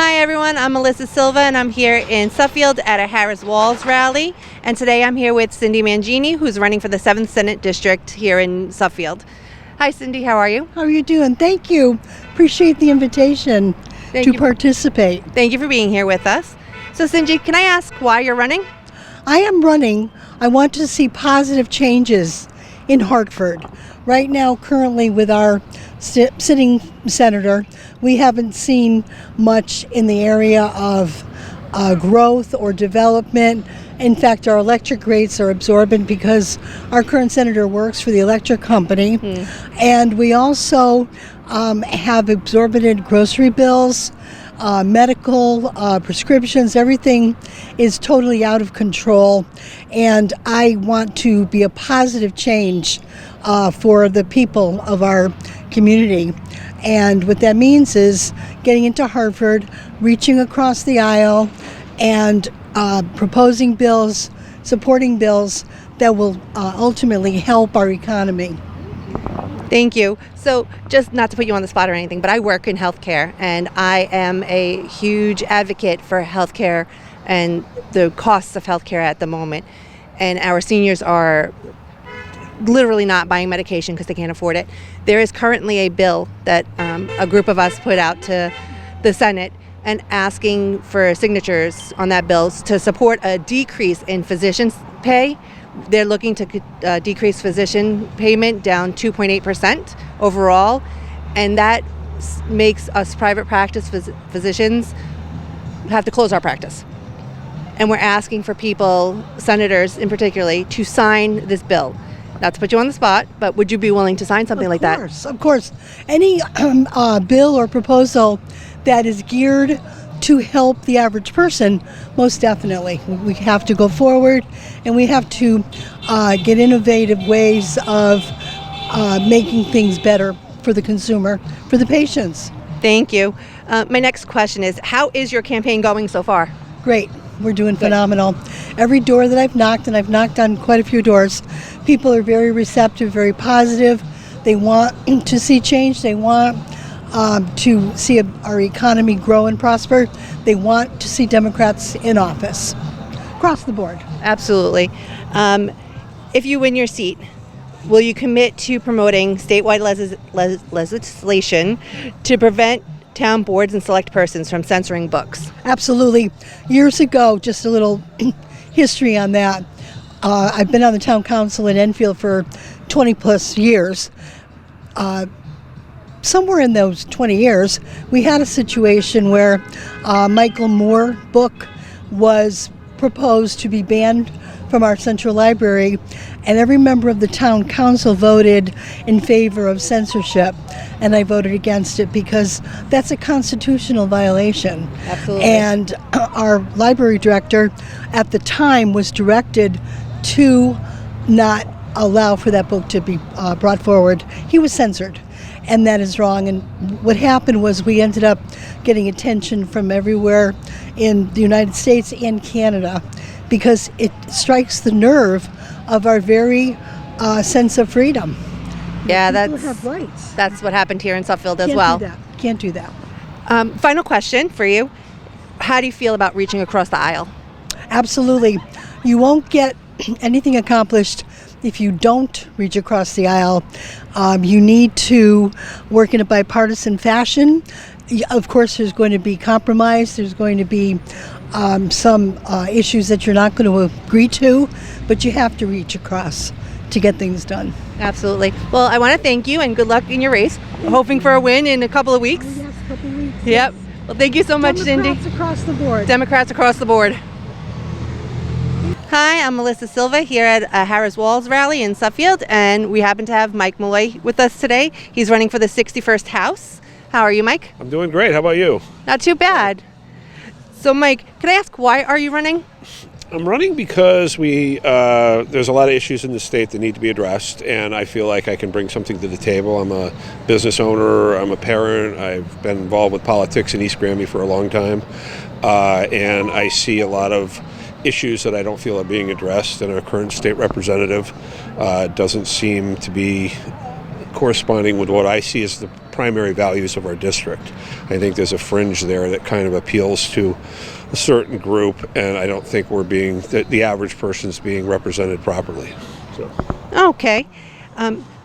Hi everyone, I'm Melissa Silva and I'm here in Suffield at a Harris Walz rally. And today I'm here with Cindy Mangini, who's running for the 7th Senate District here in Suffield. Hi Cindy, how are you? How are you doing? Thank you. Appreciate the invitation to participate. Thank you for being here with us. So Cindy, can I ask why you're running? I am running. I want to see positive changes in Hartford. Right now, currently with our sitting senator, we haven't seen much in the area of growth or development. In fact, our electric rates are exorbitant because our current senator works for the electric company. And we also have exorbitant grocery bills, medical, prescriptions, everything is totally out of control. And I want to be a positive change for the people of our community. And what that means is getting into Hartford, reaching across the aisle, and proposing bills, supporting bills that will ultimately help our economy. Thank you. So just not to put you on the spot or anything, but I work in healthcare and I am a huge advocate for healthcare and the costs of healthcare at the moment. And our seniors are literally not buying medication because they can't afford it. There is currently a bill that a group of us put out to the Senate and asking for signatures on that bill to support a decrease in physicians' pay. They're looking to decrease physician payment down 2.8% overall, and that makes us private practice physicians have to close our practice. And we're asking for people, senators in particular, to sign this bill. Not to put you on the spot, but would you be willing to sign something like that? Of course. Any bill or proposal that is geared to help the average person, most definitely. We have to go forward and we have to get innovative ways of making things better for the consumer, for the patients. Thank you. My next question is, how is your campaign going so far? Great. We're doing phenomenal. Every door that I've knocked, and I've knocked on quite a few doors, people are very receptive, very positive. They want to see change. They want to see our economy grow and prosper. They want to see Democrats in office across the board. Absolutely. If you win your seat, will you commit to promoting statewide legislation to prevent town boards and select persons from censoring books? Absolutely. Years ago, just a little history on that. I've been on the town council in Enfield for 20 plus years. Somewhere in those 20 years, we had a situation where Michael Moore book was proposed to be banned from our central library, and every member of the town council voted in favor of censorship, and I voted against it because that's a constitutional violation. Absolutely. And our library director at the time was directed to not allow for that book to be brought forward. He was censored, and that is wrong. And what happened was we ended up getting attention from everywhere in the United States and Canada because it strikes the nerve of our very sense of freedom. Yeah, People have rights. That's what happened here in Suffield as well. Can't do that. Final question for you. How do you feel about reaching across the aisle? Absolutely. You won't get anything accomplished if you don't reach across the aisle. You need to work in a bipartisan fashion. Of course, there's going to be compromise. There's going to be some issues that you're not going to agree to, but you have to reach across to get things done. Absolutely. Well, I want to thank you and good luck in your race. Hoping for a win in a couple of weeks. Oh, yes, a couple weeks. Yep. Well, thank you so much, Cindy. Democrats across the board. Democrats across the board. Hi, I'm Melissa Silva here at a Harris Walz rally in Suffield, and we happen to have Mike Malloy with us today. He's running for the 61st House. How are you, Mike? I'm doing great. How about you? Not too bad. So, Mike, can I ask why are you running? I'm running because there's a lot of issues in the state that need to be addressed, and I feel like I can bring something to the table. I'm a business owner. I'm a parent. I've been involved with politics in East Granby for a long time, and I see a lot of issues that I don't feel are being addressed, and our current state representative doesn't seem to be corresponding with what I see as the primary values of our district. I think there's a fringe there that kind of appeals to a certain group, and I don't think the average person's being represented properly. So. Okay.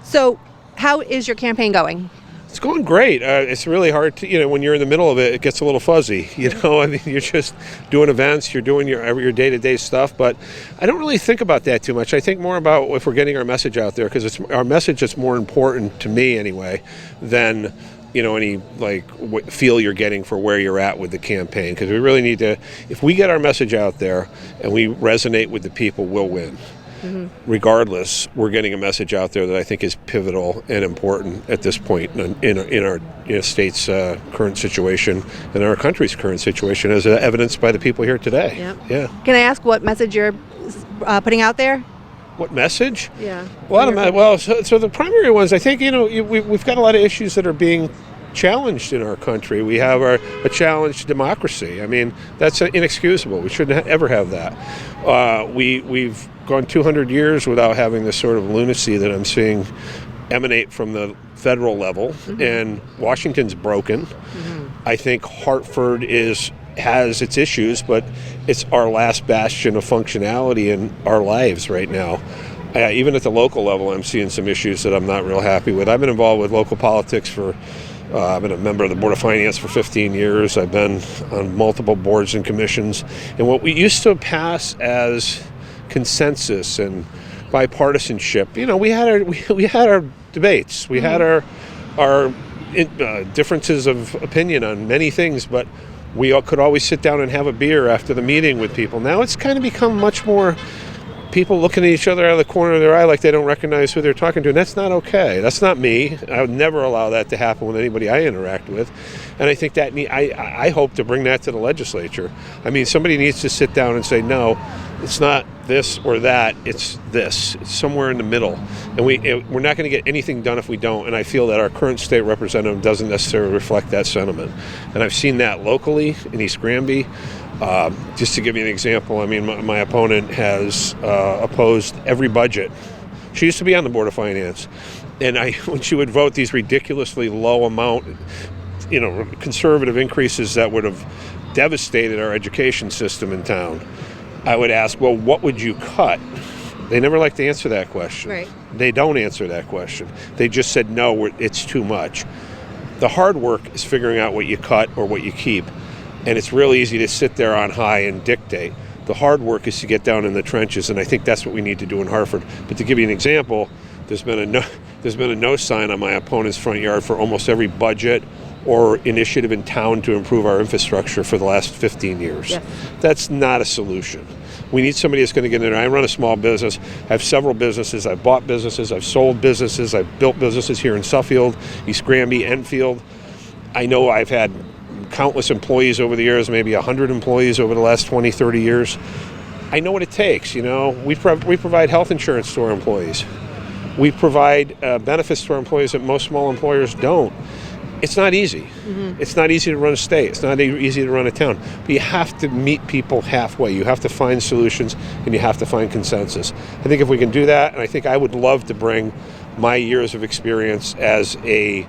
So how is your campaign going? It's going great. It's really hard to, when you're in the middle of it, it gets a little fuzzy. I mean, you're just doing events, you're doing your day-to-day stuff, but I don't really think about that too much. I think more about if we're getting our message out there, because it's our message that's more important to me anyway than any feel you're getting for where you're at with the campaign. Because we really need to, if we get our message out there and we resonate with the people, we'll win. Mm-hmm. Regardless, we're getting a message out there that I think is pivotal and important at this point in our state's current situation and our country's current situation, as evidenced by the people here today. Yep. Yeah. Can I ask what message you're putting out there? What message? Yeah. So the primary ones, I think, we've got a lot of issues that are being challenged in our country. We have a challenged democracy. I mean, that's inexcusable. We shouldn't ever have that. We've gone 200 years without having the sort of lunacy that I'm seeing emanate from the federal level, mm-hmm. and Washington's broken. Mm-hmm. I think Hartford has its issues, but it's our last bastion of functionality in our lives right now. Even at the local level, I'm seeing some issues that I'm not real happy with. I've been involved with local politics I've been a member of the Board of Finance for 15 years. I've been on multiple boards and commissions. And what we used to pass as consensus and bipartisanship, we had our debates. We had our differences of opinion on many things, but we all could always sit down and have a beer after the meeting with people. Now it's kind of become much more people looking at each other out of the corner of their eye like they don't recognize who they're talking to, and that's not okay. That's not me. I would never allow that to happen with anybody I interact with, and I think that I hope to bring that to the legislature. I mean, somebody needs to sit down and say, no, it's not this or that, it's this. It's somewhere in the middle, and we're not going to get anything done if we don't, and I feel that our current state representative doesn't necessarily reflect that sentiment, and I've seen that locally in East Granby. Just to give you an example, I mean, my opponent has opposed every budget. She used to be on the Board of Finance, and when she would vote these ridiculously low amount, conservative increases that would have devastated our education system in town, I would ask, well, what would you cut? They never like to answer that question. Right. They don't answer that question. They just said, no, it's too much. The hard work is figuring out what you cut or what you keep. And it's real easy to sit there on high and dictate. The hard work is to get down in the trenches, and I think that's what we need to do in Hartford. But to give you an example, there's been a no sign on my opponent's front yard for almost every budget or initiative in town to improve our infrastructure for the last 15 years. Yes. That's not a solution. We need somebody that's going to get in there. I run a small business. I have several businesses. I've bought businesses. I've sold businesses. I've built businesses here in Suffield, East Granby, Enfield. I know I've had countless employees over the years, maybe 100 employees over the last 20, 30 years. I know what it takes, We provide health insurance to our employees. We provide benefits to our employees that most small employers don't. It's not easy. Mm-hmm. It's not easy to run a state. It's not easy to run a town. But you have to meet people halfway. You have to find solutions, and you have to find consensus. I think if we can do that, and I think I would love to bring my years of experience as an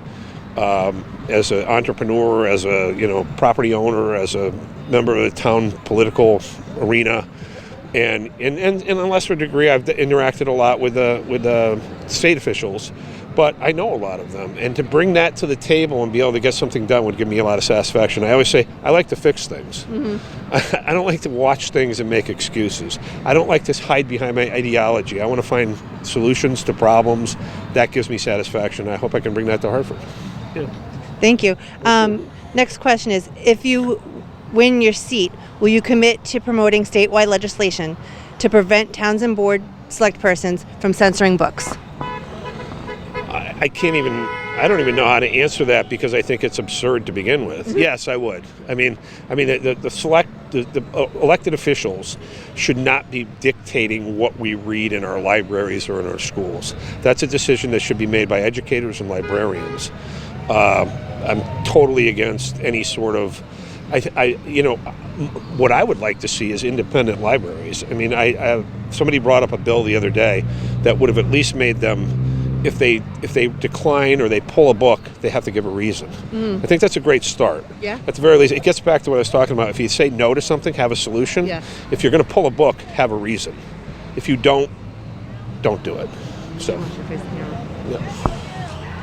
entrepreneur, as a property owner, as a member of the town political arena, and in a lesser degree, I've interacted a lot with the state officials, but I know a lot of them, and to bring that to the table and be able to get something done would give me a lot of satisfaction. I always say I like to fix things. Mm-hmm. I don't like to watch things and make excuses. I don't like to hide behind my ideology. I want to find solutions to problems. That gives me satisfaction. I hope I can bring that to Hartford. Yeah. Thank you. Next question is, if you win your seat, will you commit to promoting statewide legislation to prevent towns and board select persons from censoring books? I don't even know how to answer that because I think it's absurd to begin with. Mm-hmm. Yes, I would. I mean, the elected officials should not be dictating what we read in our libraries or in our schools. That's a decision that should be made by educators and librarians. I'm totally against any sort of, what I would like to see is independent libraries. I mean, somebody brought up a bill the other day that would have at least made them if they decline or they pull a book, they have to give a reason. I think that's a great start. Yeah. At the very least, it gets back to what I was talking about. If you say no to something, have a solution. Yeah. If you're going to pull a book, have a reason. If you don't do it. So. Yeah.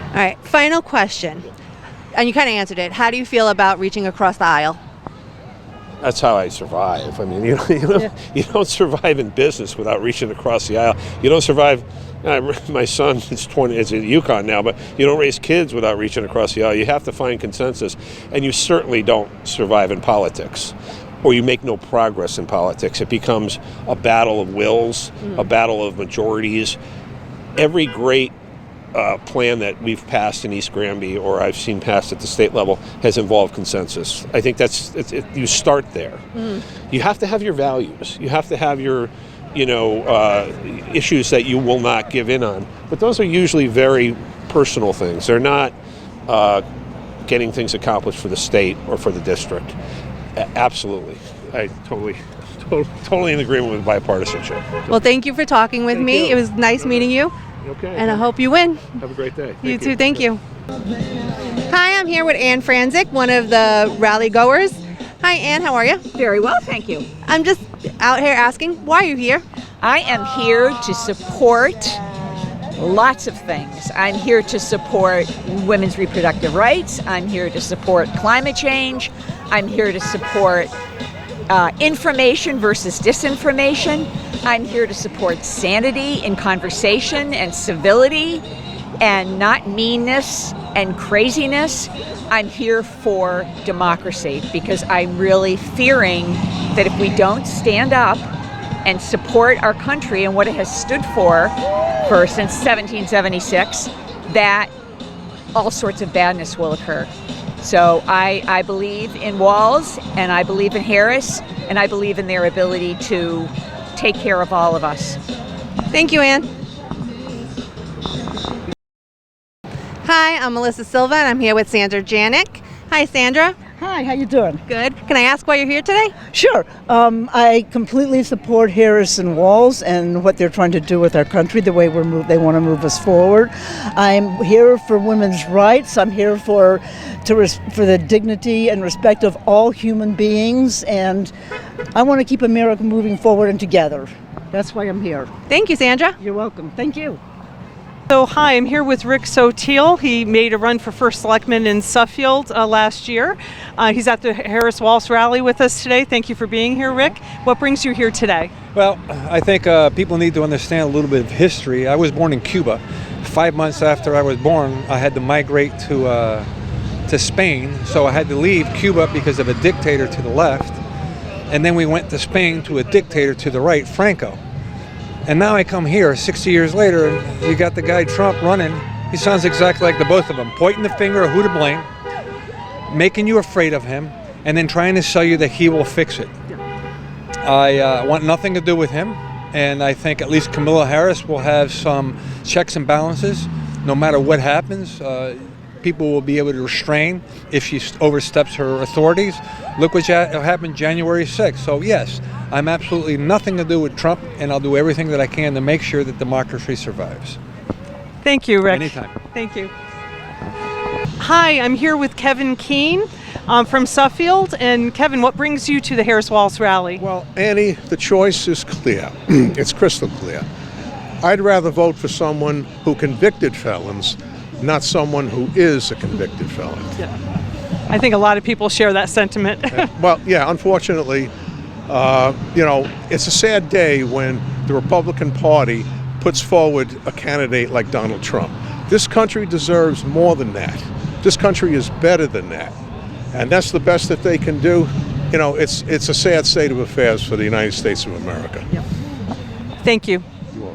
All right, final question. And you kind of answered it. How do you feel about reaching across the aisle? That's how I survive. I mean, you don't survive in business without reaching across the aisle. You don't survive. My son is in Yukon now, but you don't raise kids without reaching across the aisle. You have to find consensus, and you certainly don't survive in politics, or you make no progress in politics. It becomes a battle of wills, a battle of majorities. Every great plan that we've passed in East Granby, or I've seen passed at the state level, has involved consensus. I think you start there. You have to have your values. You have to have your issues that you will not give in on. But those are usually very personal things. They're not getting things accomplished for the state or for the district. Absolutely. I totally in agreement with bipartisanship. Well, thank you for talking with me. you. It was nice meeting you. Okay. And I hope you win. Have a great day. You too. Thank you. Hi, I'm here with Ann Franzik, one of the rally goers. Hi, Ann. How are you? Very well, thank you. I'm just out here asking, why are you here? I am here to support lots of things. I'm here to support women's reproductive rights. I'm here to support climate change. I'm here to support information versus disinformation. I'm here to support sanity in conversation and civility and not meanness and craziness. I'm here for democracy because I'm really fearing that if we don't stand up and support our country and what it has stood for since 1776, that all sorts of badness will occur. So I believe in Walz, and I believe in Harris, and I believe in their ability to take care of all of us. Thank you, Ann. Hi, I'm Melissa Silva, and I'm here with Sandra Janik. Hi, Sandra. Hi, how you doing? Good. Can I ask why you're here today? Sure. I completely support Harris and Walz and what they're trying to do with our country, the way they want to move us forward. I'm here for women's rights. I'm here for the dignity and respect of all human beings, and I want to keep America moving forward and together. That's why I'm here. Thank you, Sandra. You're welcome. Thank you. So hi, I'm here with Rick Soteil. He made a run for first selectman in Suffield last year. He's at the Harris Walz rally with us today. Thank you for being here, Rick. What brings you here today? Well, I think people need to understand a little bit of history. I was born in Cuba. 5 months after I was born, I had to migrate to Spain. So I had to leave Cuba because of a dictator to the left. And then we went to Spain to a dictator to the right, Franco. And now I come here 60 years later, and you got the guy Trump running. He sounds exactly like the both of them, pointing the finger at who to blame, making you afraid of him, and then trying to sell you that he will fix it. I want nothing to do with him, and I think at least Kamala Harris will have some checks and balances. No matter what happens, people will be able to restrain if she oversteps her authorities. Look what happened January 6th. So yes, I'm absolutely nothing to do with Trump, and I'll do everything that I can to make sure that democracy survives. Thank you, Rick. Anytime. Thank you. Hi, I'm here with Kevin Keene from Suffield. And Kevin, what brings you to the Harris Walz rally? Well, Annie, the choice is clear. It's crystal clear. I'd rather vote for someone who convicted felons, not someone who is a convicted felon. Yeah. I think a lot of people share that sentiment. Well, yeah, unfortunately, it's a sad day when the Republican Party puts forward a candidate like Donald Trump. This country deserves more than that. This country is better than that. And that's the best that they can do. It's a sad state of affairs for the United States of America. Thank you.